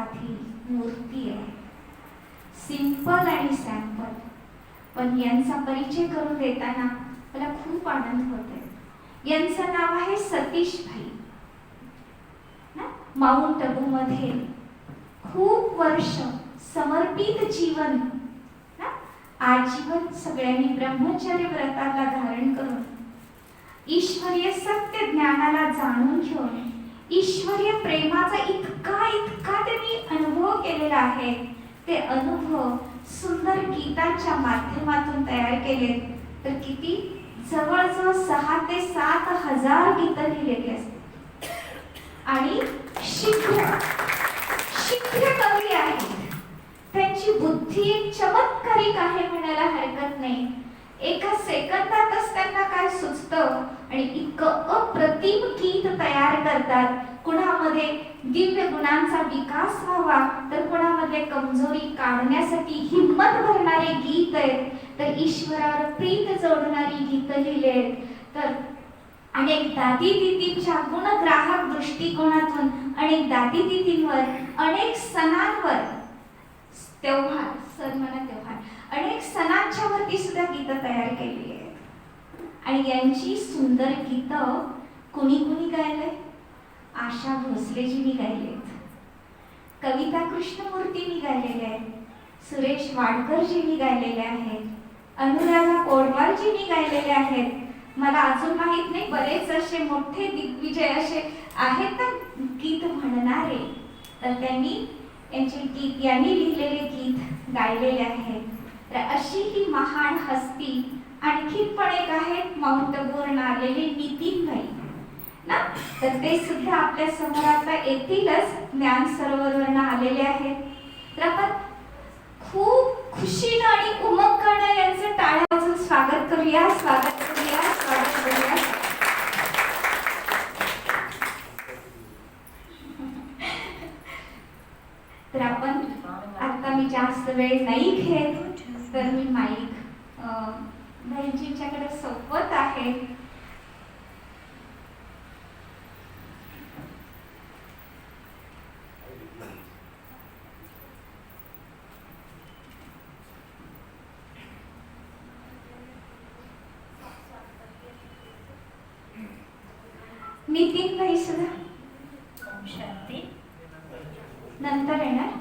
साधी मूर्ती आहे, सिंपल आणि सॅम्पल, पण यांचा परिचय करून देताना मला खूप आनंद होतोय. यांचं नाव आहे सतीश भाई. माउंट आबू मध्ये खूप वर्ष समर्पित जीवन, आजीवन सगळ्यांनी ब्रह्मचर्य व्रताला धारण करून ईश्वरीय सत्य ज्ञानाला जाणून घेऊन ईश्वरीय प्रेमाचा इतका इतका त्यांनी अनुभव केलेला आहे. ते अनुभव सुंदर गीतांच्या माध्यमातून तयार केले. तर किती जवळजवळ 6 ते 7 हजार गीतं लिहिलेली असतात आणि शीघ्र कवी आहेत. त्यांची बुद्धी एक चमत्कारिक आहे म्हणायला हरकत नाही. एका सेकंदातच त्यांना काय सुचतं आणि इतकं अप्रतिम गीत तयार करतात. कुणामध्ये दिव्य गुणांचा विकास व्हावा तर कुणामध्ये कमजोरी काढण्यासाठी हिम्मत भरणारे गीत आहेत. तर ईश्वरावर प्रीत जोडणारी गीतं लिहिली आहेत. तर अनेक दादी दिदींच्या गुणग्राहक दृष्टिकोनातून अनेक दादी दिदींवर अनेक सणांवर अनेक सणांच्या वरती सुद्धा गीतं तयार केली आहेत. आणि यांची सुंदर गीतं कुणी गायलंय? आशा भोसलेजींनी गायलेत, कविता कृष्णमूर्तींनी गायलेले आहेत, सुरेश वाडकरजींनी गायलेले आहेत, अनुराधा पौडवालजींनी गायलेले आहेत. मला अजून माहित नाही, बरेच असे मोठे दिग्विजय असे आहेत ना गीत म्हणणारे, तर यांनी लिहिलेले गीत गायलेले आहेत. तर अशी ही महान हस्ती आणखी पण एक आहेत माउंट आबूवरून आलेले नितीन भाई ना, तर ते सुद्धा आपल्या समोर आता येतीलच, ज्ञान सरोवरवरून आलेले आहेत. तर आपण खूप खुशीनं आणि उमंगानं यांचं टाळ्या वाजवून स्वागत करूया. तर आपण आता मी जास्त वेळ नाही घेत, तर मी माईक बहिणींच्याकडे सोपवत आहे. नितीन भाई सुद्धा नंतर येणार.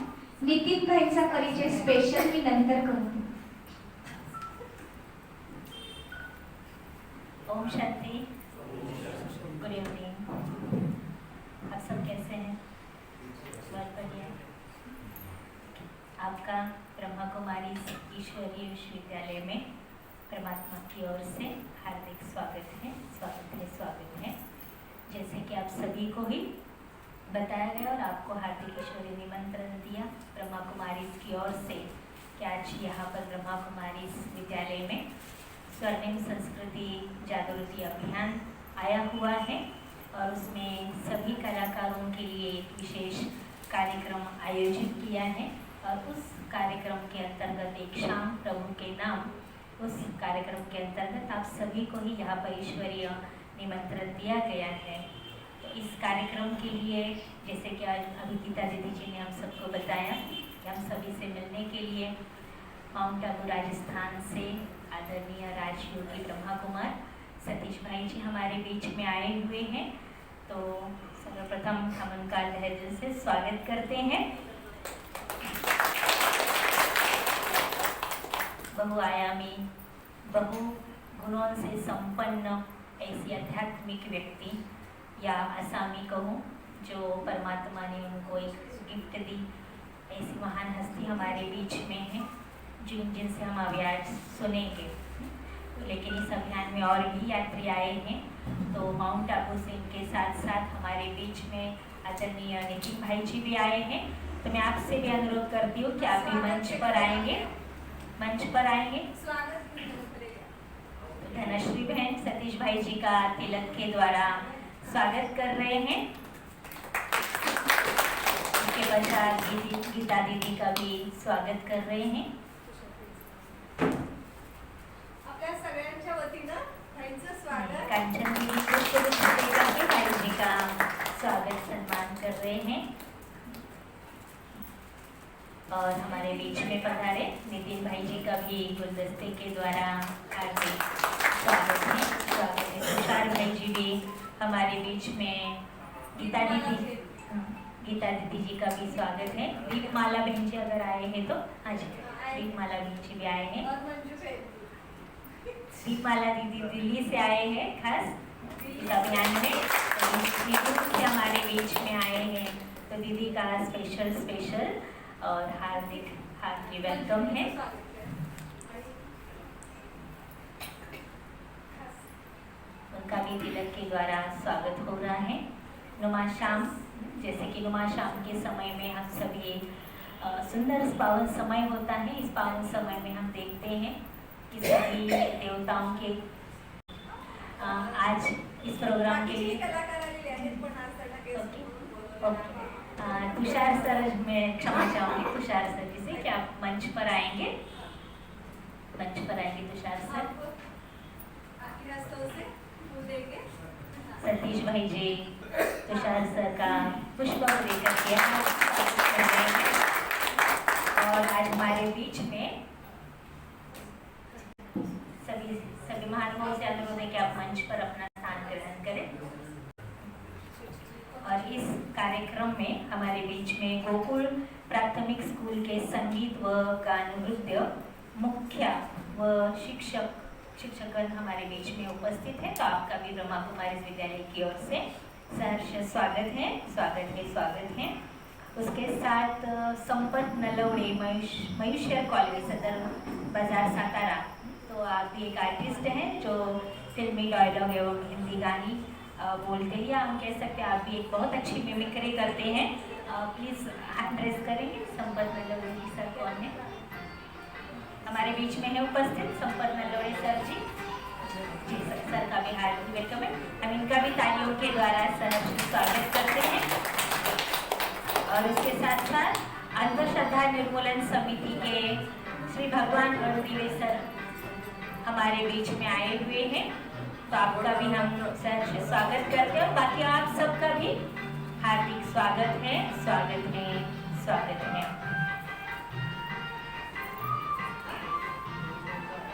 नितीन भाईचा परिचय स्पेशल मी नंतर करू. ओम शांति. Good evening. आप सब कैसे हैं? बहुत बढ़िया. आपका ब्रह्मा कुमारी ईश्वरीय विश्वविद्यालय में परमात्मा की ओर से हार्दिक स्वागत है. जैसे कि आप सभी को ही बताया गया और आपको हार्दिक ईश्वरीय निमंत्रण दिया ब्रह्मा कुमारी की ओर से कि आज यहाँ पर ब्रह्मा कुमारी विद्यालय में स्वर्णिम संस्कृति जागृति अभियान आया हुआ है और उसमें सभी कलाकारों के लिए एक विशेष कार्यक्रम आयोजित किया है. और उस कार्यक्रम के अंतर्गत एक शाम प्रभु के नाम, उस कार्यक्रम के अंतर्गत आप सभी को ही यहाँ पर ईश्वरीय निमंत्रण दिया गया है. तो इस कार्यक्रम के लिए जैसे कि आज अभी गीता दीदी जी ने हम सबको बताया कि हम सभी से मिलने के लिए माउंट आबू राजस्थान से आदरणीय राजयोगी ब्रह्मा कुमार सतीश भाई जी हमारे बीच में आए हुए हैं. तो सर्वप्रथम हम उनका तहे दिल से स्वागत करते हैं. बहुआयामी, बहु गुणों से संपन्न ऐसी आध्यात्मिक व्यक्ति, या असामी कहूँ, जो परमात्मा ने उनको एक गिफ्ट दी, ऐसी महान हस्ती हमारे बीच में है जिनसे हम अभी आज सुनेंगे. लेकिन इस अभियान में और भी यात्री आए हैं. तो माउंट आबू से इनके साथ साथ हमारे बीच में आदरणीय नितिन भाई जी भी आए हैं. तो मैं आपसे भी अनुरोध करती हूँ कि आप भी मंच पर आएंगे. तो धनश्री बहन सतीश भाई जी का तिलक के द्वारा स्वागत कर रहे हैं. उसके पश्चात गीता दीदी का भी स्वागत कर रहे हैं. कांचन दीदी भाई जी का स्वागत सम्मान कर रहे हैं. और हमारे बीच में पधारे नितिन भाई जी का भी गुलदस्ते के द्वारा हार्दिक स्वागत है। स्वागत है। तुषार भाई जी भी हमारे बीच में, गीता दीदी जी का भी स्वागत है। दीपमाला बहन जी अगर आए हैं तो, हाँ जी, दीपमाला बहन जी भी आए हैं। दीपमाला दीदी दिल्ली से आए हैं खास इस अभियान में, से हमारे बीच में आए हैं, तो दीदी का स्पेशल और हार्दिक वेलकम है। उनका भी तिलक के द्वारा स्वागत हो रहा है। नुमा शाम, जैसे कि नुमा शाम के समय में हम सभी सुंदर पावन समय होता है। इस पावन समय में हम देखते हैं कि सभी देवताओं के आज इस प्रोग्राम के लिए तुषार सर, मैं क्षमा चाहूँगी तुषार सर जी से कि आप मंच पर आएंगे तुषार सर। सतीश भाई जी तुषार सर का पुष्प लेकर के और आज हमारे बीच में सभी महानुभावों से अनुरोध है कि आप मंच पर अपना स्थान ग्रहण करें। और इस कार्यक्रम में हमारे बीच में गोकुल प्राथमिक स्कूल के संगीत व गान नृत्य मुख्य व शिक्षकगण हमारे बीच में उपस्थित है। तो आपका भी ब्रह्मा कुमारी विद्यालय की ओर से सहर्ष स्वागत है। उसके साथ संपत नलवड़े मयूषर कॉलेज सदर बाजार सातारा, तो आप भी एक आर्टिस्ट हैं जो फिल्मी डायलॉग एवं हिंदी गानी बोलते ही हम कह सकते हैं। आप भी एक बहुत अच्छी मिमिक्री करते हैं। प्लीज़ हैंड रेस करेंगे। संपत नलवड़े जी सर कौन है? हमारे बीच में है उपस्थित संपत नलवड़े सर जी। जी सर का भी हार्दिक वेलकम है। हम इनका भी तालियों के द्वारा स्वागत करते हैं। और उसके साथ साथ अंधश्रद्धा निर्मूलन समिति के श्री भगवान रणदीवे सर हमारे बीच में आए हुए हैं, तो आपका भी हम सहर्ष स्वागत करते हैं। और बाकी आप सबका भी हार्दिक स्वागत है।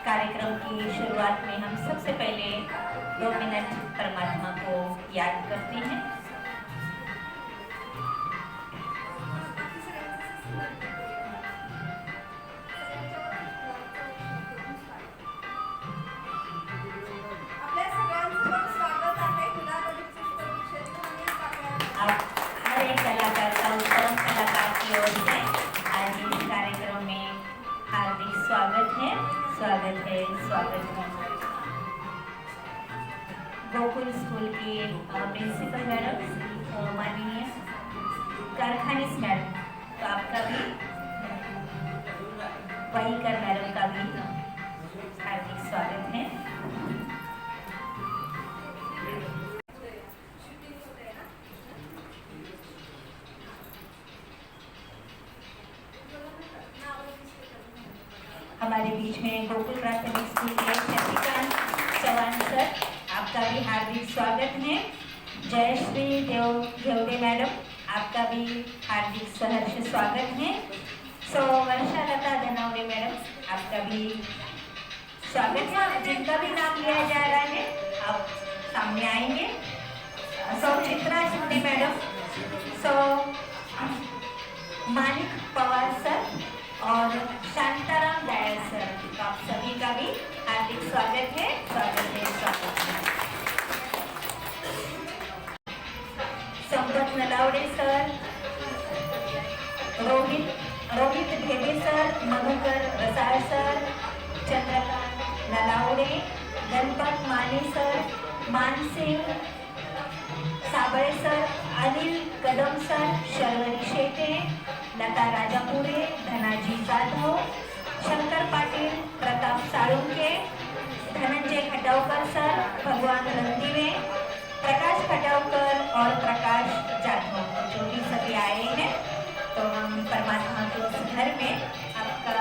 कार्यक्रम की शुरुआत में हम सबसे पहले 2 मिनट परमात्मा को याद करते हैं। स्वागत है। गोकुल स्कूल की प्रिंसिपल मैडम माननीय कारखानीस मैडम, तो आपका भी वहीकर मैडम का भी हार्दिक स्वागत है। हमारे बीच में गोकुल प्राथमिक स्कूल के शशिकांत चौहान सर, आपका भी हार्दिक स्वागत है। जयश्री देवदे मैडम, आपका भी हार्दिक सहर्ष स्वागत है। वर्षा लता धनौरे मैडम, आपका भी स्वागत है। जिनका भी नाम लिया जा रहा है आप सामने आएंगे। चित्रा शिंदे मैडम, मानिक पवार सर और शांताराम दयाल सर, तो आप सभी का भी हार्दिक स्वागत है। संपत नलावड़े सर, रोहित ढेबे सर, मधुकर रसाळ सर, चंद्रकांत नलावड़े, गणपत माने सर, मानसिंह साबळे सर, अनिल कदम सर, शर्वरी शेटे, लता राजापुरे, धनाजी जाधव, शंकर पाटील, प्रताप साळुंके, धनंजय खटावकर सर, भगवान रणदीवे, प्रकाश खटावकर और प्रकाश जाधव, जो भी सभी आए हैं। तो हम परमात्मा के उस घर में आपका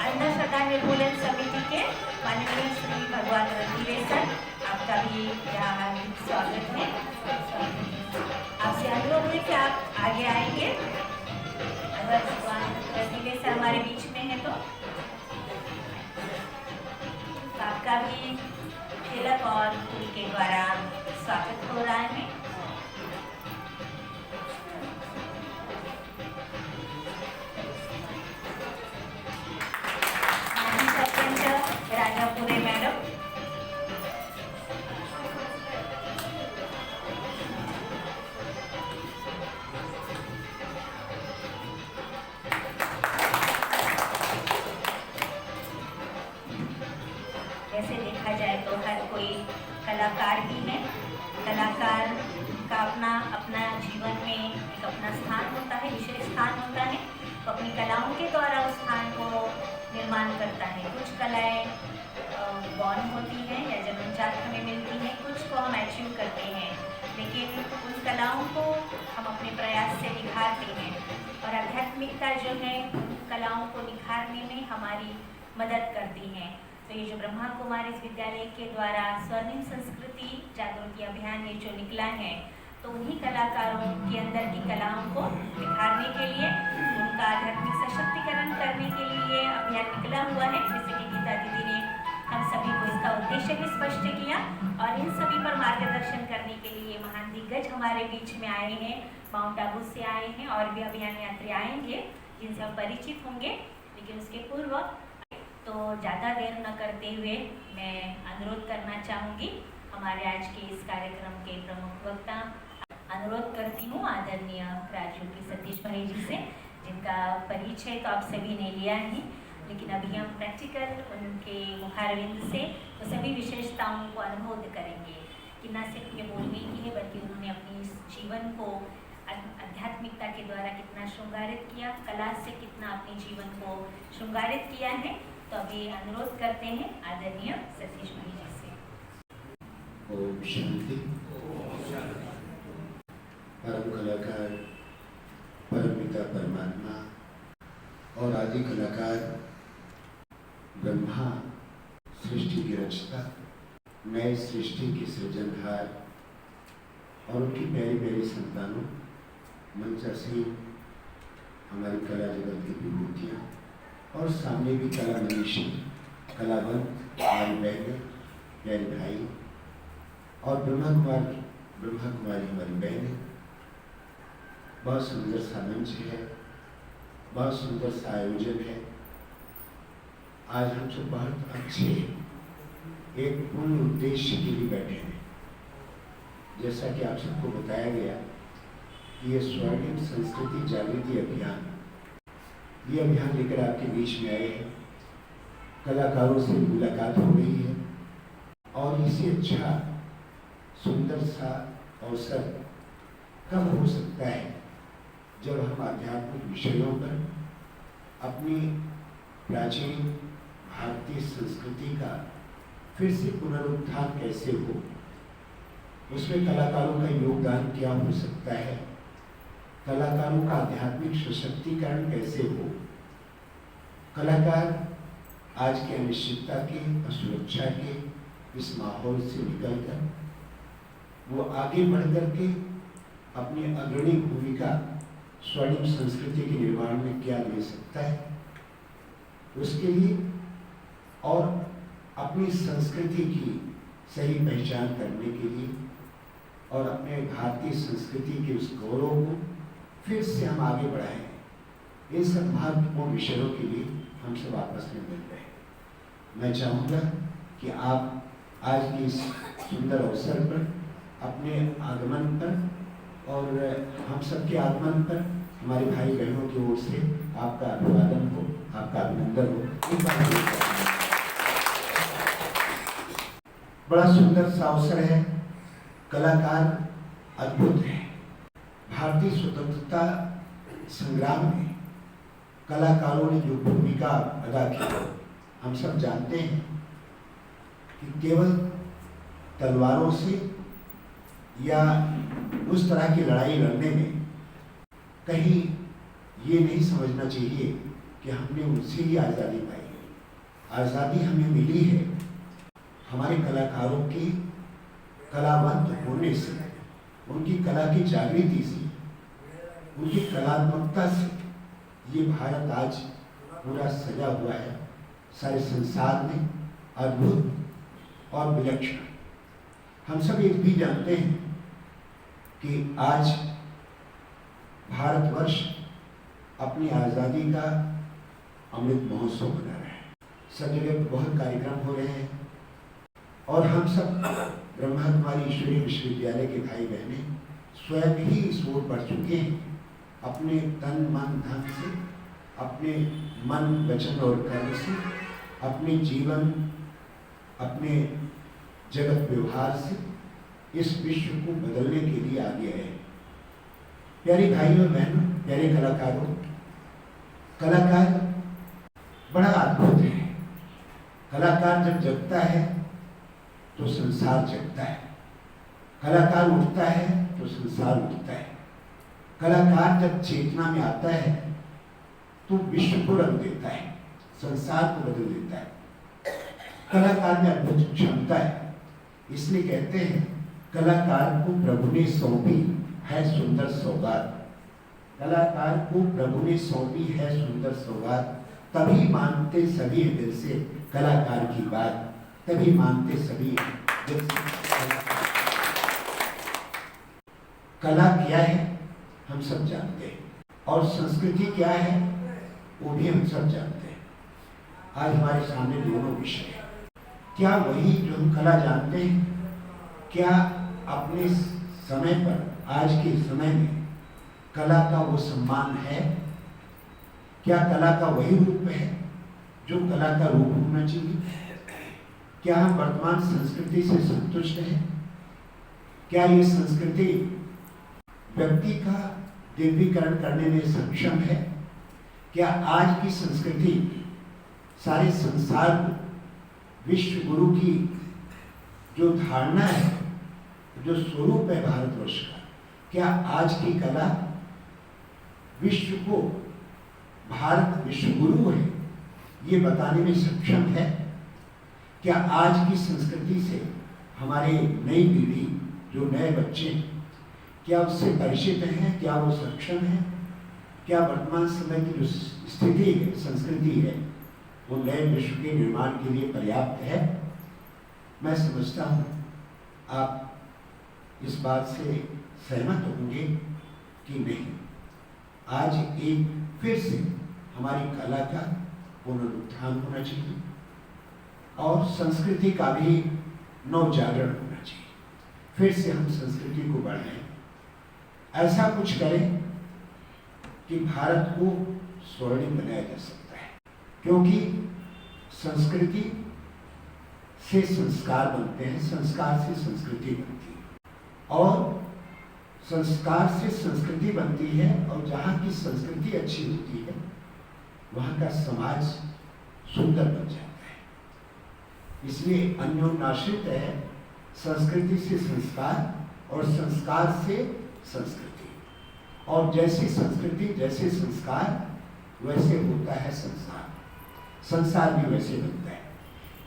अंधश्रद्धा निर्मूलन समिति के माननीय श्री भगवान रणदीवे सर, आपका भी यहाँ हार्दिक स्वागत है। आपसे अनुरोध है कि आप आगे आएंगे अगर भगवान रसीले से हमारे बीच में है तो आपका भी तिलक और फूल के द्वारा स्वागत हो रहा है। माजी सरपंच राजापुरे मैडम, वैसे देखा जाए तो हर कोई कलाकार ही है। कलाकार का अपना अपना जीवन में एक अपना स्थान होता है, विशेष स्थान होता है। वो अपनी कलाओं के द्वारा उस स्थान को निर्माण करता है। कुछ कलाएं बॉर्न होती हैं या जन्मजात हमें मिलती हैं, कुछ को हम अचीव करते हैं, लेकिन उन कलाओं को हम अपने प्रयास से निखारते हैं और आध्यात्मिकता जो है उन कलाओं को निखारने में हमारी मदद करती है। तो ये जो ब्रह्मा कुमारी विद्यालय के द्वारा स्वर्णिम संस्कृति जागृति अभियान ये जो निकला है, तो उन्हीं कलाकारों के अंदर की कलाओं को निखारने के लिए, उनका आध्यात्मिक सशक्तिकरण करने के लिए अभियान निकला हुआ है। जैसे कि गीता दीदी ने हम सभी को इसका उद्देश्य भी स्पष्ट किया और इन सभी पर मार्गदर्शन करने के लिए महान दिग्गज हमारे बीच में आए हैं, माउंट आबू से आए हैं और भी अभियान यात्री आएंगे जिनसे हम परिचित होंगे। लेकिन उसके पूर्व तो ज़्यादा देर न करते हुए मैं अनुरोध करना चाहूँगी हमारे आज के इस कार्यक्रम के प्रमुख वक्ता, अनुरोध करती हूँ आदरणीय राजू की सतीश भाई जी से, जिनका परिचय तो आप सभी ने लिया है, लेकिन अभी हम प्रैक्टिकल उनके मुखारविंद से वो सभी विशेषताओं को अनुभव करेंगे कि न सिर्फ ये बोलने की है बल्कि उन्होंने अपनी इस जीवन को आध्यात्मिकता के द्वारा कितना श्रृंगारित किया, कला से कितना अपने जीवन को श्रृंगारित किया है। तो अभी अनुरोध करते हैं आदरणीय सतीश भाई जी से। ओम शांति। परम कलाकार परम पिता परमात्मा और आदि कलाकार ब्रह्मा सृष्टि की रचता, नए सृष्टि के सृजनहार और उनकी प्यारी प्यारी संतानों, मंचा सिंह, हमारी कला जगत की विभूतियाँ और सामने भी कला मनीषी, कलावंत, हमारी बहनें, प्यारे भाई और ब्रह्मा कुमारी हमारी बहनें। बहुत सुंदर सा मंच है, बहुत सुंदर सा आयोजन है। आज हम सब बहुत अच्छे एक पूर्ण उद्देश्य के लिए बैठे हैं। जैसा कि आप सबको बताया गया, ये स्वर्णिम संस्कृति जागृति अभियान, ये अभियान लेकर आपके बीच में आए हैं। कलाकारों से मुलाकात हो रही है और इससे अच्छा सुंदर सा अवसर कब हो सकता है जब हम आध्यात्मिक विषयों पर अपनी प्राचीन भारतीय संस्कृति का फिर से पुनरुत्थान कैसे हो, उसमें कलाकारों का योगदान क्या हो सकता है, कलाकारों का आध्यात्मिक सशक्तिकरण कैसे हो। कलाकार आज के अनिश्चितता के, असुरक्षा के इस माहौल से निकलकर वो आगे बढ़ करके अपनी अग्रणी भूमिका स्वर्णिम संस्कृति के निर्माण में क्या दे सकता है, उसके लिए और अपनी संस्कृति की सही पहचान करने के लिए और अपने भारतीय संस्कृति के उस गौरव को फिर से हम आगे बढ़ाएं, इन सब महत्वपूर्ण विषयों के लिए हम सब आपस में मिल रहे हैं। मैं चाहूँगा कि आप आज के इस सुंदर अवसर पर, अपने आगमन पर और हम सबके आगमन पर हमारे भाई बहनों की ओर से आपका अभिवादन हो, आपका अभिनंदन हो। एक बार बड़ा सुंदर सा अवसर है, कलाकार अद्भुत है। भारतीय स्वतंत्रता संग्राम में कलाकारों ने जो भूमिका अदा की, हम सब जानते हैं कि केवल तलवारों से या उस तरह की लड़ाई लड़ने में कहीं ये नहीं समझना चाहिए कि हमने उनसे ही आज़ादी पाई है। आज़ादी हमें मिली है हमारे कलाकारों के कलावंत होने से, उनकी कला की जागृति से। उनकी कलात्मकता से ये भारत आज पूरा सजा हुआ है, सारे संसार में अद्भुत और विलक्षण। हम सब ये भी जानते हैं कि आज भारतवर्ष अपनी आज़ादी का अमृत महोत्सव मना रहा है। सब जगह बहुत कार्यक्रम हो रहे हैं और हम सब ब्रह्मा कुमारी ईश्वरीय विश्वविद्यालय के भाई बहने स्वयं ही इस ओर बढ़ चुके हैं, अपने तन मन धन से, अपने मन वचन और कर्म से, अपने जीवन, अपने जगत व्यवहार से इस विश्व को बदलने के लिए आगे आए। प्यारे भाइयों और बहनों, प्यारे कलाकारों, कलाकार बड़ा अद्भुत है। कलाकार जब जगता है तो संसार जगता है, कलाकार उठता है तो संसार उठता है, कलाकार जब चेतना में आता है तो विश्व को रंग देता है, संसार को बदल देता है। कलाकार में अद्भुत क्षमता है, इसलिए कहते हैं कलाकार को प्रभु ने सौंपी है सुंदर सौगात। कलाकार को प्रभु ने सौंपी है सुंदर सौगात, तभी मानते सभी दिल से कलाकार की बात, तभी मानते सभी दिल से। कला क्या है हम सब जानते हैं, और संस्कृति क्या है वो भी हम सब जानते हैं। आज हमारे सामने दोनों विषय हैं। क्या वही जो हम कला जानते हैं, क्या अपने समय पर, आज के समय में कला का वो सम्मान है? क्या कला का वही रूप है जो कला का रूप होना चाहिए? क्या हम वर्तमान संस्कृति से संतुष्ट हैं? क्या ये संस्कृति व्यक्ति का दिव्यीकरण करने में सक्षम है? क्या आज की संस्कृति सारे संसार को विश्व गुरु की जो धारणा है, जो स्वरूप है भारतवर्ष का, क्या आज की कला विश्व को भारत विश्व गुरु है ये बताने में सक्षम है? क्या आज की संस्कृति से हमारे नई पीढ़ी, जो नए बच्चे, क्या उससे परिचित हैं? क्या वो सक्षम है? क्या वर्तमान समय की जो स्थिति है, संस्कृति है, वो नए विश्व के निर्माण के लिए पर्याप्त है? मैं समझता हूँ आप इस बात से सहमत होंगे कि नहीं। आज एक फिर से हमारी कला का पुनरुत्थान होना चाहिए और संस्कृति का भी नवजागरण होना चाहिए। फिर से हम संस्कृति को बढ़ाएं, ऐसा कुछ करें कि भारत को स्वर्णिम बनाया जा सकता है, क्योंकि संस्कृति से संस्कार बनते हैं, संस्कार से संस्कृति बनती है और संस्कार से संस्कृति बनती है, और जहाँ की संस्कृति अच्छी होती है वहाँ का समाज सुंदर बन जाता है। इसलिए अन्योन्याश्रित है, संस्कृति से संस्कार और संस्कार से संस्कृति, और जैसी संस्कृति जैसे संस्कार वैसे होता है संसार, संसार भी वैसे बनता है।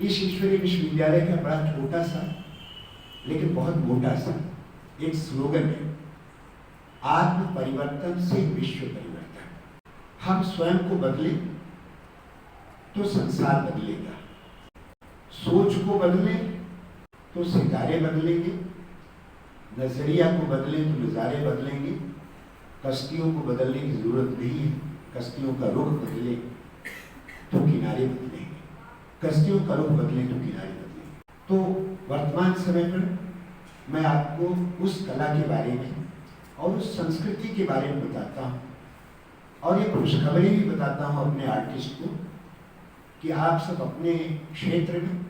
इस ईश्वरीय विश्वविद्यालय का बड़ा छोटा सा लेकिन बहुत मोटा सा एक स्लोगन है, आत्म परिवर्तन से विश्व परिवर्तन। हम स्वयं को बदले तो संसार बदलेगा, सोच को बदले तो सितारे बदलेंगे, नजरिया को बदले तो नज़ारे बदलेंगे। कश्तियों को बदलने की जरूरत नहीं है, कश्तियों का रुख बदले तो किनारे बदलेंगे, कश्तियों का रुख बदले तो किनारे बदलेंगे। तो वर्तमान समय पर मैं आपको उस कला के बारे में और उस संस्कृति के बारे में बताता हूँ, और ये खुशखबरी भी बताता हूँ अपने आर्टिस्ट को कि आप सब अपने क्षेत्र में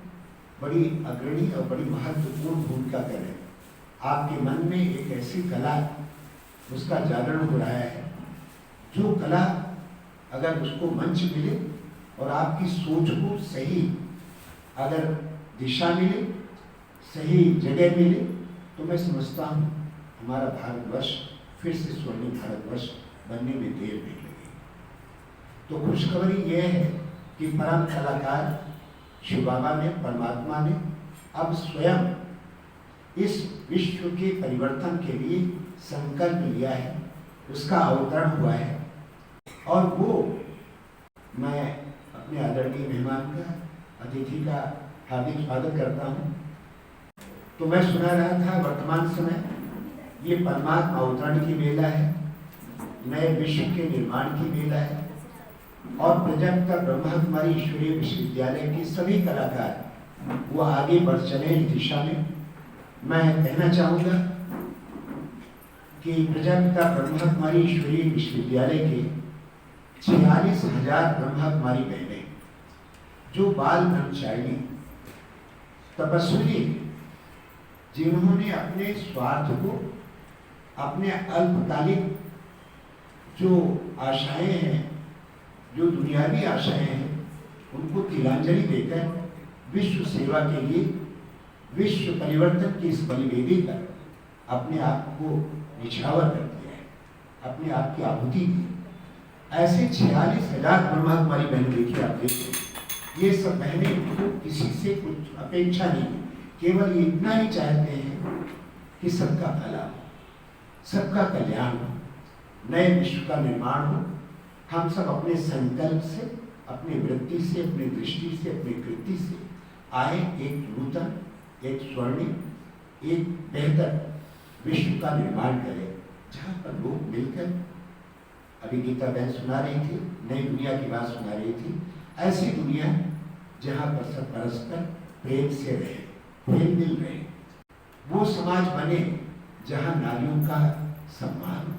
बड़ी अग्रणी और बड़ी महत्वपूर्ण भूमिका कर रहे हैं। आपके मन में एक ऐसी कला, उसका जागरण हो रहा है, जो कला अगर उसको मंच मिले और आपकी सोच को सही अगर दिशा मिले, सही जगह मिले, तो मैं समझता हूँ हमारा भारतवर्ष फिर से स्वर्णिम भारतवर्ष बनने में देर नहीं लगेगी। तो खुशखबरी यह है कि परम कलाकार शिव बाबा ने, परमात्मा ने अब स्वयं इस विश्व के परिवर्तन के लिए संकल्प लिया है उसका अवतरण हुआ है। और वो मैं अपने आदरणीय मेहमान का, अतिथि का हार्दिक स्वागत करता हूँ। तो मैं सुना रहा था, वर्तमान समय ये परमात्मा अवतरण की बेला है, नए विश्व के निर्माण की बेला है। और प्रजापिता ब्रह्मा कुमारी ईश्वरीय विश्वविद्यालय के सभी कलाकार वो आगे बढ़ चले इस दिशा में। मैं कहना चाहूँगा कि प्रजापिता ब्रह्मा कुमारी ईश्वरीय विश्वविद्यालय के 46,000 ब्रह्मा कुमारी बहनें, जो बाल ब्रह्मचारिणी तपस्वी, जिन्होंने अपने स्वार्थ को, अपने अल्पकालिक जो आशाएं हैं, जो दुनियावी आशाएं हैं, उनको तिलांजलि देकर विश्व सेवा के लिए, विश्व परिवर्तन की इस बलिवेदी पर अपने आप को निछावर कर दिया है, अपने आप की आहुति दी। ऐसे 46,000 ब्रह्मा कुमारी बहन देखिए, आप देखिए, ये सब बहनें तो किसी से कुछ अपेक्षा नहीं, केवल इतना ही चाहते हैं कि सबका भला हो, सबका कल्याण हो, नए विश्व का निर्माण हो। हम सब अपने संकल्प से, अपनी वृत्ति से, अपनी दृष्टि से, अपनी कृति से आए एक नूतन, एक स्वर्णिम, एक बेहतर विश्व का निर्माण करें, जहाँ पर लोग मिलकर, अभी गीता बहन सुना रही थी, नई दुनिया की बात सुना रही थी, ऐसी दुनिया जहाँ पर सब परस्पर प्रेम से रहे, प्रेम मिल रहे, वो समाज बने जहाँ नारियों का सम्मान हो,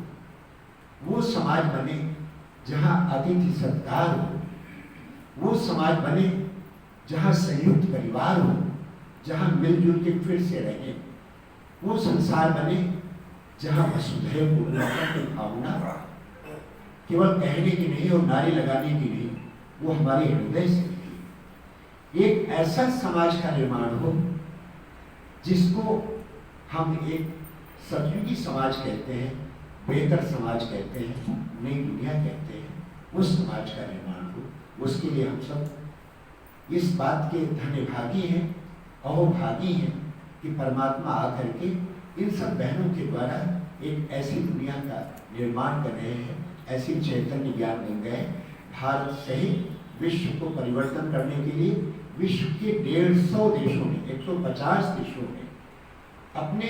वो समाज बने जहाँ अतिथि सत्कार हो, वो समाज बने जहाँ संयुक्त परिवार हो, जहाँ मिलजुल के फिर से रहे, वो संसार बने जहाँ वसुधैव कुटुंबकम की भावना केवल कहने की नहीं और नारे लगाने की नहीं, वो हमारे हृदय से निकले। एक ऐसा समाज का निर्माण हो जिसको हम एक सतयुगी समाज कहते हैं, बेहतर समाज कहते हैं, नई दुनिया कहते हैं, उस समाज का निर्माण हो। उसके लिए हम सब इस बात के धन्यभागी हैं, अहोभागी हैं कि परमात्मा आकर के इन सब बहनों के द्वारा एक ऐसी दुनिया का निर्माण कर रहे हैं, ऐसी चैतन्य ज्ञान बन गए। भारत सहित विश्व को परिवर्तन करने के लिए विश्व के 150 देशों में, 150 देशों में अपने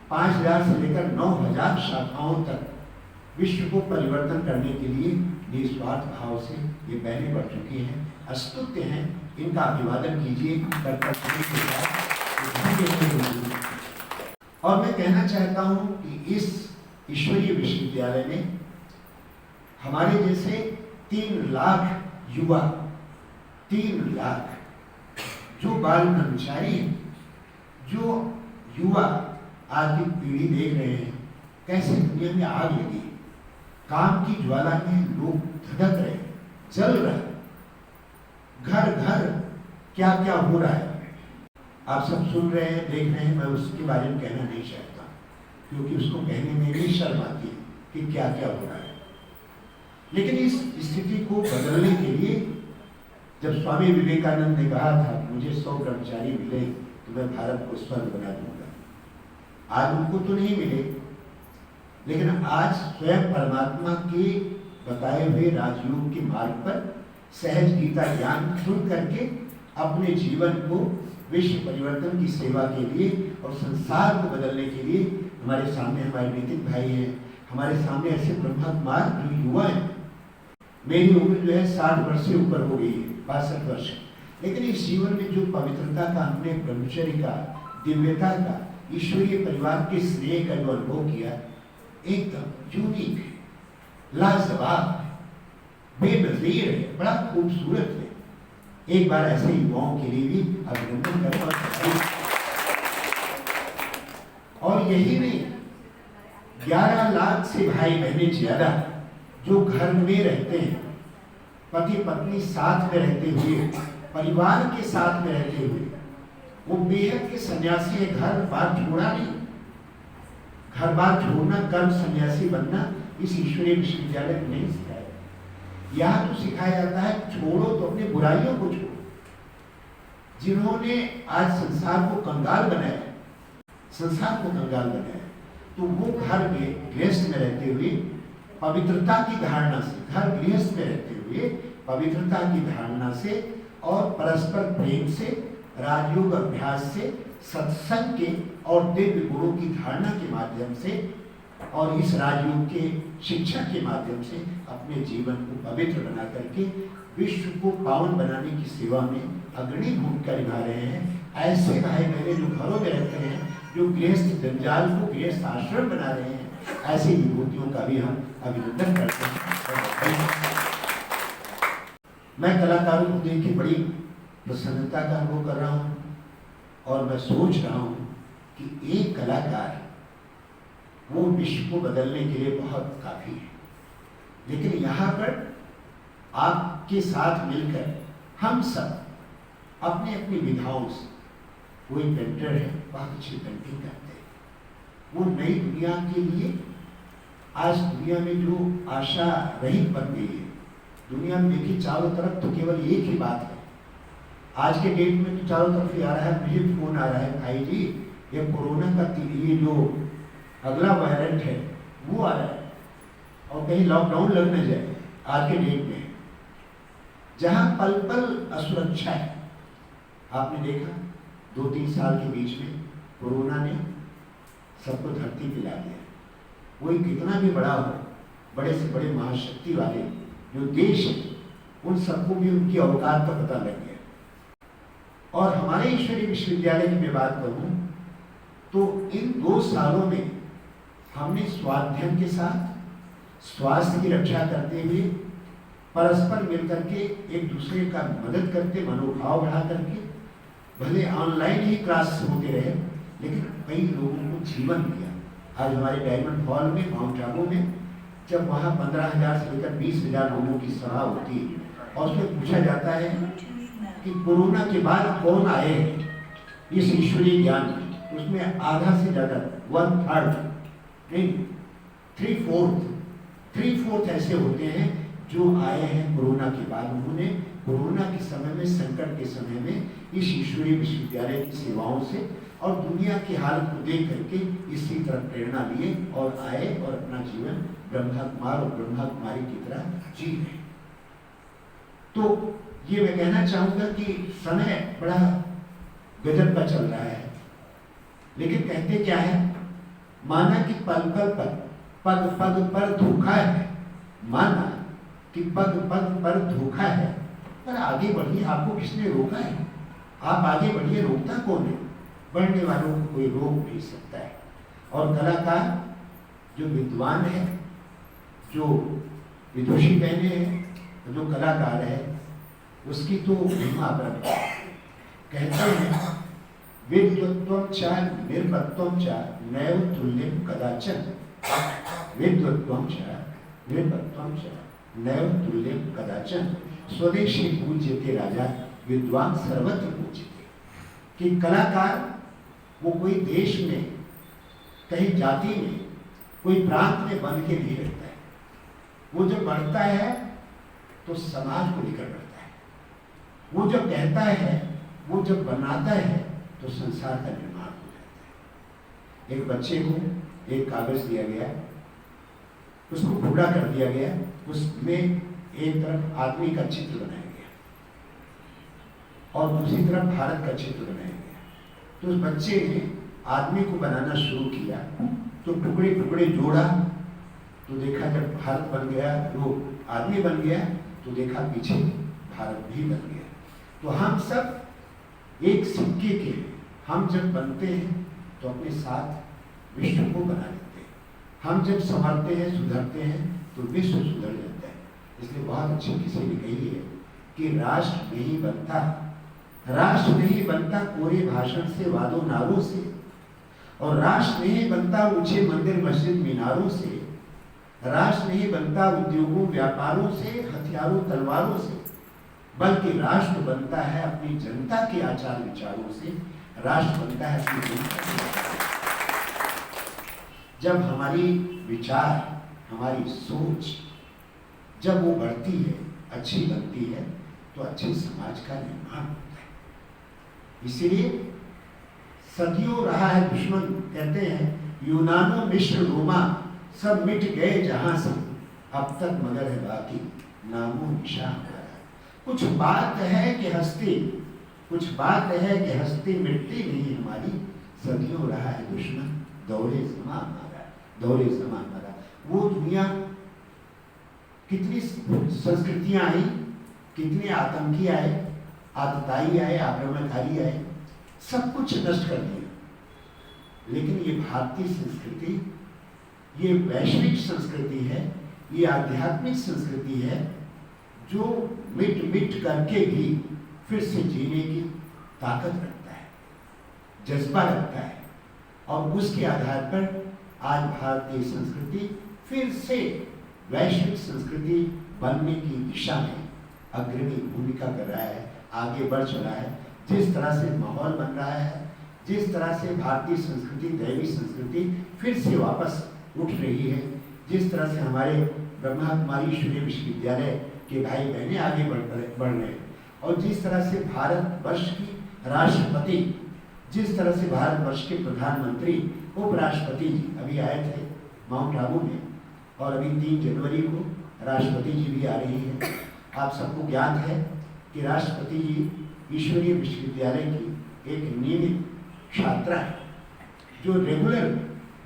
5,000 से लेकर 9,000 शाखाओं तक विश्व को परिवर्तन करने के लिए निस्वार्थ भाव से ये बहनें बढ़ चुकी हैं, स्तुत्य हैं। इनका अभिवादन कीजिए कर्तव्य के साथ। और मैं कहना चाहता हूँ कि इस ईश्वरीय विश्वविद्यालय में हमारे जैसे 3 लाख युवा, 3 लाख जो बाल ब्रह्मचारी हैं, जो युवा आज की पीढ़ी देख रहे हैं कैसे दुनिया में आग लगी, काम की ज्वाला में लोग धधक रहे, जल रहे, घर घर क्या क्या हो रहा है आप सब सुन रहे हैं, देख रहे हैं। मैं उसके बारे में कहना नहीं चाहता, क्योंकि उसको कहने में भी शर्म आती है कि क्या क्या हो रहा है। लेकिन इस स्थिति को बदलने के लिए जब स्वामी विवेकानंद ने कहा था मुझे 100 ब्रह्मचारी मिले तो मैं भारत को स्वर्ग बना दूंगा, आज उनको तो नहीं मिले, लेकिन आज स्वयं परमात्मा के बताए हुए राजयोग के मार्ग पर सहज गीता ज्ञान सुन करके अपने जीवन को विश्व परिवर्तन की सेवा के लिए और संसार को बदलने के लिए हमारे सामने हमारे नितिन भाई हैं, हमारे सामने ऐसे ब्रह्मा कुमार जो युवा हैं। मेरी उम्र जो है 60 वर्ष से ऊपर हो गई है, 62 वर्ष, लेकिन इस जीवन में जो पवित्रता का, हमने ब्रह्मचर्य का, दिव्यता का, ईश्वरीय परिवार के स्नेह का जो अनुभव किया, एकदम यूनिक, लाजवाब, बेनजीर है, बड़ा खूबसूरत है। एक बार ऐसे युवाओं के लिए भी अभिनंदन करें। और यही नहीं, 11 लाख से भाई बहने ज्यादा जो घर में रहते हैं, पति पत्नी साथ में रहते हुए, परिवार के साथ में रहते हुए, वो बेहद के सन्यासी है। घर बार छोड़ा नहीं, घर बार छोड़ना, कर्म सन्यासी बनना इस ईश्वरीय विश्वविद्यालय में नहीं सिखाया। यहाँ तो सिखाया जाता है छोड़ो तो अपनी बुराइयों को छोड़ो। जिन्होंने आज संसार को कंगाल बनाया, संसार को कंगाल बनाया, तो वो घर में गृहस्थ में रहते हुए पवित्रता की धारणा से, घर गृहस्थ में रहते हुए पवित्रता की धारणा से और परस्पर प्रेम से, राजयोग अभ्यास से, सत्संग के और दिव्य गुणों की धारणा के माध्यम से और इस राजयोग के शिक्षा के माध्यम से अपने जीवन को पवित्र बना करके विश्व को पावन बनाने की सेवा में अग्रणी भूमिका निभा रहे हैं। ऐसे भाई बहने जो घरों में रहते हैं, जो गृहस्थ जंजाल को गृहस्थ आश्रम बना रहे हैं, ऐसी विभूतियों का भी हम अभिनंदन करते हैं। मैं कलाकारों को देख के बड़ी प्रसन्नता का अनुभव कर रहा हूँ और मैं सोच रहा हूँ कि एक कलाकार वो विश्व को बदलने के लिए बहुत काफी है। लेकिन यहाँ पर आपके साथ मिलकर हम सब अपने अपनी विधाओं से, कोई पेंटर है बहुत अच्छी पेंटिंग करते हैं, वो नई दुनिया के लिए, आज दुनिया में जो आशा रहित बन गई है, दुनिया में देखिए चारों तरफ तो केवल एक ही बात है। आज के डेट में तो चारों तरफ ये आ रहा है, मुझे फोन आ रहा है, भाई जी ये कोरोना का ये जो अगला वेरिएंट है वो आ रहा है और कहीं लॉकडाउन लग न जाए। आज के डेट में जहां पल पल असुरक्षा है, आपने देखा 2-3 साल के बीच में कोरोना ने सबको धरती पे ला दिया। कोई कितना भी बड़ा हो, बड़े से बड़े महाशक्ति वाले जो देश है, उन सबको भी उनकी औकात का पता लग गया। और हमारे ईश्वरीय विश्वविद्यालय की मैं बात करूं तो इन 2 सालों में हमने स्वाध्ययन के साथ स्वास्थ्य की रक्षा करते हुए परस्पर मिलकर के एक दूसरे का मदद करते, मनोभाव बढ़ा करके, भले ऑनलाइन ही क्लास होते रहे लेकिन कई लोगों को जीवन दिया। आज हमारे डायमंड हॉल में, माउंट आबू में, जब वहाँ 15,000 से लेकर 20,000 लोगों की सभा होती है और उसमें पूछा जाता है कि कोरोना के बाद कौन आए हैं इस ईश्वरीय ज्ञान में, उसमें आधा से ज्यादा 1/3 नहीं 3/4 ऐसे होते हैं जो आए हैं कोरोना के बाद। उन्होंने कोरोना के समय में, संकट के समय में इस ईश्वरीय विश्वविद्यालय की सेवाओं से और दुनिया की हालत को देख करके इसी तरह प्रेरणा लिए और आए और अपना जीवन ब्रह्मा कुमार और ब्रह्मा कुमारी की तरह जी रहे। तो ये मैं कहना चाहूंगा कि समय बड़ा गजब का चल रहा है, लेकिन कहते क्या है, माना कि पल पल पर, पग पग पर धोखा है, माना कि पग पग पर धोखा है, पर आगे बढ़िए, आपको किसने रोका है? आप आगे बढ़िए, रोकता कौन है? बढ़ने वालों को कोई रोक नहीं सकता है। और कलाकार जो विद्वान है, जो विदुषी बहने हैं, जो कलाकार है, उसकी तो महिमा अपरंपार है। कहते हैं विद्वत्वं च निर्मत्वं च नैव तुल्यं कदाचन, विद्वत्वं च निर्मत्वं च नैव तुल्यं कदाचन, स्वदेशी पूज्यते राजा विद्वान सर्वत्र पूज्यते। कि कलाकार वो कोई देश में, कहीं जाति में, कोई प्रांत में बन के नहीं रहता है। वो जब बढ़ता है तो समाज को लेकर बढ़ता है। वो जब कहता है, वो जब बनाता है तो संसार का निर्माण हो जाता है। एक बच्चे को एक कागज दिया गया, उसको टुकड़ा कर दिया गया, उसमें एक तरफ आदमी का चित्र बनाया गया और दूसरी तरफ भारत का चित्र बनाया गया। तो उस बच्चे ने आदमी को बनाना शुरू किया, तो टुकड़े टुकड़े जोड़ा, तो देखा जब भारत बन गया, वो आदमी बन गया, तो देखा पीछे भारत भी बन गया। तो हम सब एक सिक्के के, हम जब बनते हैं तो अपने साथ विश्व को बना लेते हैं। हम जब संभलते हैं, सुधरते हैं तो विश्व सुधर जाता है। इसलिए बहुत अच्छी किसी ने कही है कि राष्ट्र नहीं बनता, राष्ट्र नहीं बनता कोरे भाषण से, वादों नारों से, और राष्ट्र नहीं बनता ऊंचे मंदिर मस्जिद मीनारों से, राष्ट्र नहीं बनता उद्योगों व्यापारों से, हथियारों तलवारों से, बल्कि राष्ट्र बनता है अपनी जनता के आचार विचारों से, राष्ट्र बनता है अपनी जनता के। जब हमारी विचार, हमारी सोच जब वो बढ़ती है, अच्छी बनती है, तो अच्छे समाज का निर्माण होता है। इसीलिए सदियों रहा है दुश्मन, कहते हैं यूनानो मिस्र रोमा सब मिट गए जहां से, अब तक मगर है बाकी नामो निशा हमारा। कुछ बात है कि हस्ती, कुछ बात है कि हस्ती मिटती नहीं हमारी, सदियों रहा है दुश्मन दौरे ज़मां हमारा, दौरे ज़मां हमारा। वो दुनिया, कितनी संस्कृतियां आई, कितने आतंकी आए, आतताई आए, आक्रमणकारी आए, सब कुछ नष्ट कर दिया। लेकिन ये भारतीय संस्कृति, ये वैश्विक संस्कृति है, ये आध्यात्मिक संस्कृति है, जो मिट मिट करके भी फिर से जीने की ताकत रखता है, जज्बा रखता है। और उसके आधार पर आज भारतीय संस्कृति फिर से वैश्विक संस्कृति बनने की दिशा में अग्रणी भूमिका कर रहा है, आगे बढ़ चला है। जिस तरह से माहौल बन रहा है, जिस तरह से भारतीय संस्कृति, दैवी संस्कृति फिर से वापस उठ रही है, जिस तरह से हमारे ब्रह्मा कुमारी ईश्वरीय विश्वविद्यालय के भाई बहनें आगे बढ़ रहे हैं, और जिस तरह से भारतवर्ष की राष्ट्रपति, जिस तरह से भारतवर्ष के प्रधानमंत्री, उपराष्ट्रपति जी अभी आए थे माउंट आबू में, और अभी 3 जनवरी को राष्ट्रपति जी भी आ रही है। आप सबको ज्ञात है कि राष्ट्रपति जी ईश्वरीय विश्वविद्यालय की एक नियमित छात्रा है, जो रेगुलर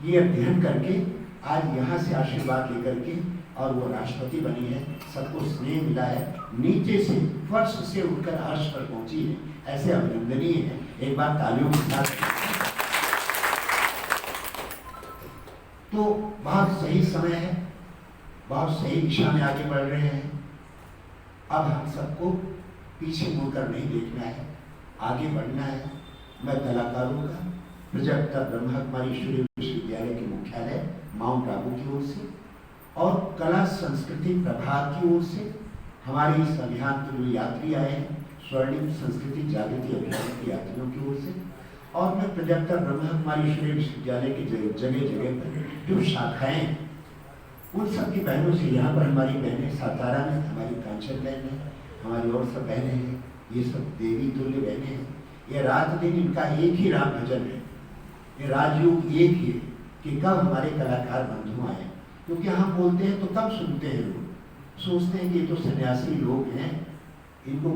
ये अध्ययन करके आज यहाँ से आशीर्वाद लेकर के और वो राष्ट्रपति बनी है। सबको स्नेह मिला है, नीचे से फर्श से उठकर अर्श पर पहुंची है, ऐसे अभिनंदनीय है। एक बार तालियों के साथ। तो बहुत सही समय है, बहुत सही दिशा में आगे बढ़ रहे हैं। अब हम सबको पीछे मुड़कर नहीं देखना है, आगे बढ़ना है। मैं कलाकारों का प्रोजेक्ट ब्रह्मा कुमारी ईश्वरीय विश्वविद्यालय के मुख्यालय माउंट आबू की ओर से और कला संस्कृति प्रभाग की ओर से हमारे इस अभियान के जो यात्री आए हैं, स्वर्णिम संस्कृति जागृति अभियान के यात्रियों की ओर से, और मैं प्रोजेक्टर ब्रह्मा कुमारी ईश्वरीय विश्वविद्यालय की जगह जगह पर जो शाखाएं, उन सब की बहनों से, यहाँ पर हमारी बहनें सातारा में हमारी कांचन बहन है, हमारी और सब बहनें हैं, ये सब देवी तुल्य बहनें हैं। ये रात दिन इनका एक ही राम भजन है, ये राजयोग एक ही है कि कब हमारे कलाकार बंधु आए। क्योंकि हम बोलते हैं तो तब सुनते हैं लोग, सोचते हैं कि ये तो सन्यासी लोग हैं, इनको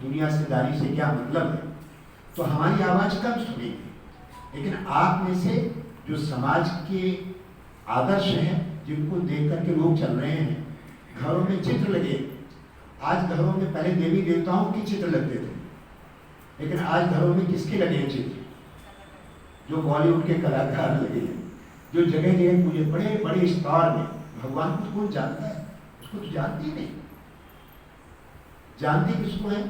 दुनिया से दारी से क्या मतलब है, तो हमारी आवाज़ कब सुनेंगे। लेकिन आप में से जो समाज के आदर्श हैं, जिनको देख करके लोग चल रहे हैं, घरों में चित्र लगे। आज घरों में पहले देवी देवताओं के चित्र लगते थे, लेकिन आज घरों में किसके लगे हैं चित्र? जो बॉलीवुड के कलाकार लगे हैं, जो जगह जगह पूजे, बड़े बड़े स्टार में। भगवान को कौन जानता है? उसको तो जानती नहीं। जानती किसको है?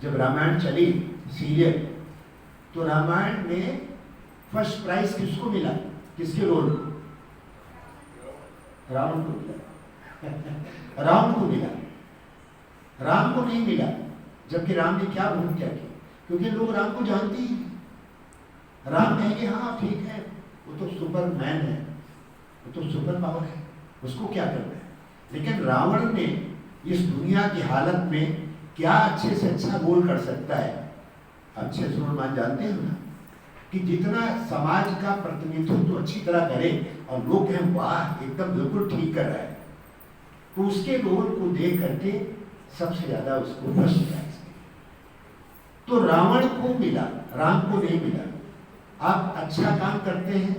जब रामायण चली सीरियल, तो रामायण में फर्स्ट प्राइज किसको मिला? किसके रोल? रावण को मिला। राम को मिला, राम को नहीं मिला। जबकि राम ने क्या भूमिका की? क्योंकि लोग राम को जानते ही। राम कहेंगे हाँ ठीक है, वो तो सुपरमैन है, वो तो सुपर पावर है, उसको क्या करना है। लेकिन रावण ने इस दुनिया की हालत में क्या अच्छे से अच्छा गोल कर सकता है? अच्छे सुरमान जानते हैं ना, कि जितना समाज का प्रतिनिधित्व तो अच्छी तरह करे और लोग कहें वाह एकदम बिल्कुल ठीक कर रहा है, तो उसके रोल को देख करके सबसे ज्यादा उसको फर्स्ट प्राइज। तो रावण को मिला, राम को नहीं मिला। आप अच्छा काम करते हैं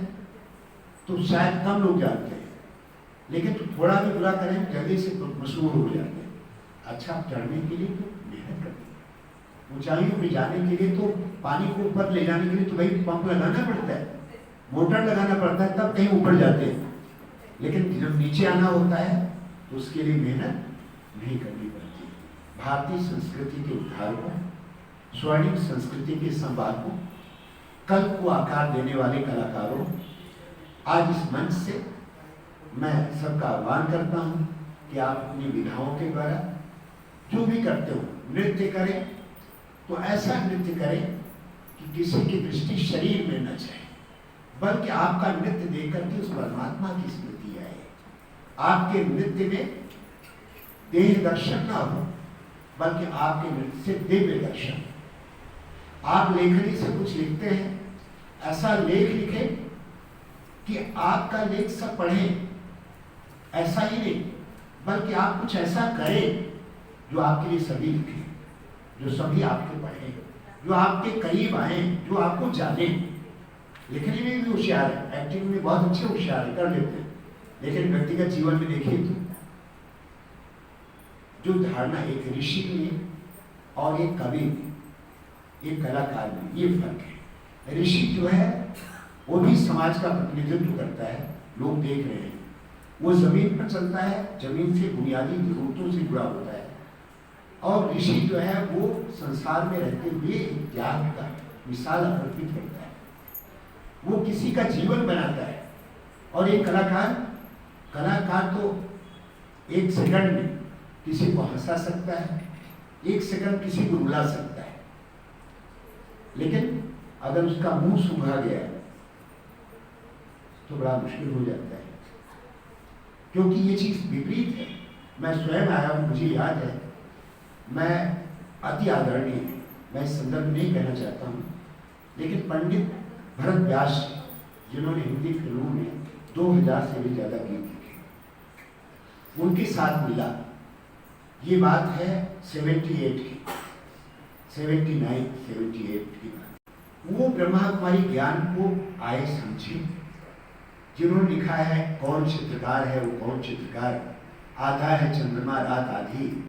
तो शायद कम लोग जानते हैं, लेकिन तो थोड़ा भी बुरा करें जल्दी से मशहूर हो जाते हैं। अच्छा चढ़ने के लिए तो मेहनत करते हैं, ऊंचाइयों पर जाने के लिए तो, पानी को ऊपर ले जाने के लिए तो भाई पंप लगाना पड़ता है, मोटर लगाना पड़ता है, तब कहीं ऊपर जाते हैं। लेकिन जब नीचे आना होता है तो उसके लिए मेहनत नहीं करनी पड़ती। भारतीय संस्कृति के उद्धारकों, स्वर्णिम संस्कृति के संवादकों, कल को आकार देने वाले कलाकारों, आज इस मंच से मैं सबका आह्वान करता हूं कि आप अपनी विधाओं के द्वारा जो भी करते हो, नृत्य करें तो ऐसा नृत्य करें कि किसी की दृष्टि शरीर में न जाए, बल्कि आपका नृत्य देख करके उस परमात्मा की स्मृति आए। आपके नृत्य में देह दर्शन ना हो, बल्कि आपके नृत्य से दिव्य दर्शन। आप लेखनी से कुछ लिखते हैं, ऐसा लेख लिखें कि आपका लेख सब पढ़ें, ऐसा ही नहीं, बल्कि आप कुछ ऐसा करें जो आपके लिए सभी लिखे, जो सभी आपके पढ़े, जो आपके करीब आए, जो आपको जाने। लिखने में भी होशियार है, एक्टिंग में बहुत अच्छे होशियार है, कर लेते हैं, लेकिन व्यक्तिगत जीवन में देखिए तो जो धारणा एक ऋषि में और एक कवि में, एक कलाकार में, ये फर्क है। ऋषि जो है वो भी समाज का प्रतिनिधित्व करता है, लोग देख रहे हैं, वो जमीन पर चलता है, जमीन से बुनियादी जरूरतों से जुड़ा होता है। और ऋषि जो है वो संसार में रहते हुए त्याग का मिसाल अर्पित करता है, वो किसी का जीवन बनाता है। और एक कलाकार तो एक सेकंड में किसी को हंसा सकता है, एक सेकंड किसी को रुला सकता है, लेकिन अगर उसका मुंह सूखा गया तो बड़ा मुश्किल हो जाता है, क्योंकि ये चीज विपरीत है। मैं स्वयं आया हूं, मुझे याद है, मैं अति आदरणीय, मैं इस संदर्भ में नहीं कहना चाहता हूं, लेकिन पंडित भरत व्यास जिन्होंने हिंदी फिल्मों में 2000 से भी ज्यादा गीत लिखे, उनके साथ मिला। ये बात है 78 की, 78 की बात। वो ब्रह्मा कुमारी ज्ञान को आए समझे, जिन्होंने लिखा है कौन चित्रकार है वो कौन चित्रकार, आधा है चंद्रमा रात आधी,